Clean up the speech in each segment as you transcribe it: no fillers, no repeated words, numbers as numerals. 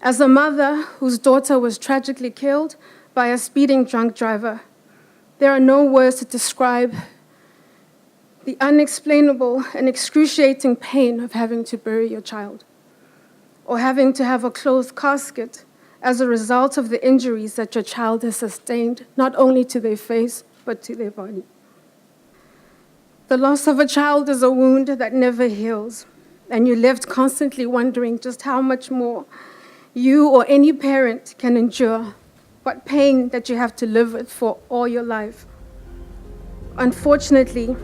As a mother whose daughter was tragically killed by a speeding drunk driver, there are no words to describe the unexplainable and excruciating pain of having to bury your child, or having to have a closed casket as a result of the injuries that your child has sustained, not only to their face, but to their body. The loss of a child is a wound that never heals, and you're left constantly wondering just how much more you or any parent can endure, what pain that you have to live with for all your life. Unfortunately,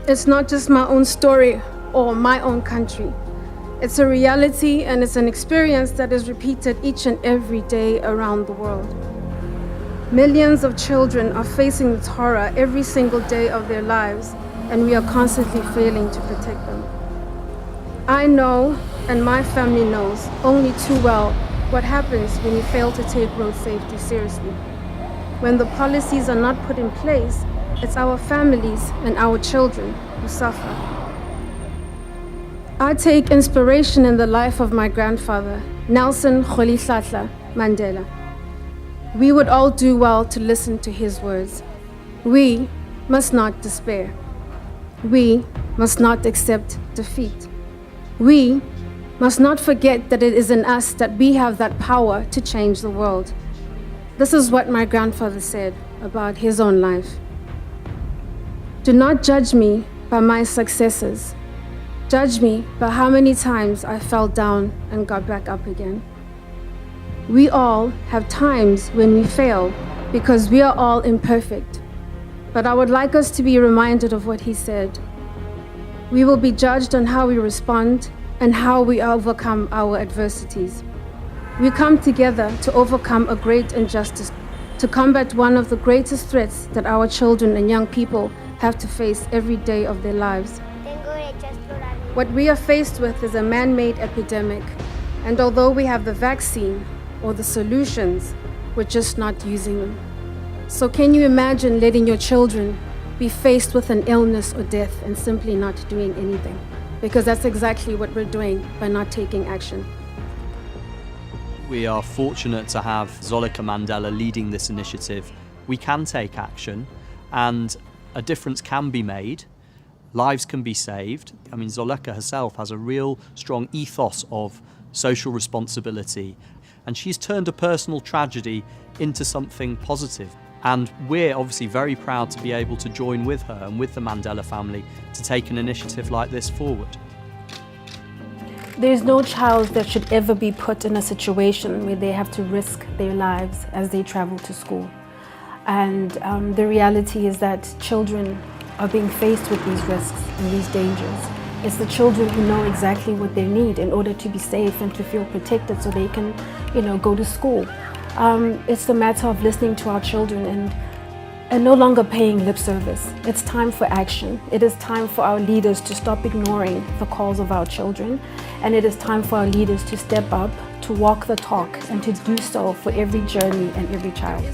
it's not just my own story or my own country. It's a reality and it's an experience that is repeated each and every day around the world. Millions of children are facing this horror every single day of their lives, and we are constantly failing to protect them. I know, and my family knows, only too well what happens when you fail to take road safety seriously. When the policies are not put in place, it's our families and our children who suffer. I take inspiration in the life of my grandfather, Nelson Zoleka Mandela. We would all do well to listen to his words. We must not despair. We must not accept defeat. We must not forget that it is in us that we have that power to change the world. This is what my grandfather said about his own life. Do not judge me by my successes. Judge me by how many times I fell down and got back up again. We all have times when we fail because we are all imperfect. But I would like us to be reminded of what he said. We will be judged on how we respond and how we overcome our adversities. We come together to overcome a great injustice, to combat one of the greatest threats that our children and young people have to face every day of their lives. What we are faced with is a man-made epidemic, and although we have the vaccine or the solutions, we're just not using them. So can you imagine letting your children be faced with an illness or death and simply not doing anything? Because that's exactly what we're doing by not taking action. We are fortunate to have Zoleka Mandela leading this initiative. We can take action and a difference can be made. Lives can be saved. I mean, Zoleka herself has a real strong ethos of social responsibility, and she's turned a personal tragedy into something positive. And we're obviously very proud to be able to join with her and with the Mandela family to take an initiative like this forward. There is no child that should ever be put in a situation where they have to risk their lives as they travel to school. And the reality is that children are being faced with these risks and these dangers. It's the children who know exactly what they need in order to be safe and to feel protected so they can, go to school. It's the matter of listening to our children and no longer paying lip service. It's time for action. It is time for our leaders to stop ignoring the calls of our children. And it is time for our leaders to step up, to walk the talk, and to do so for every journey and every child.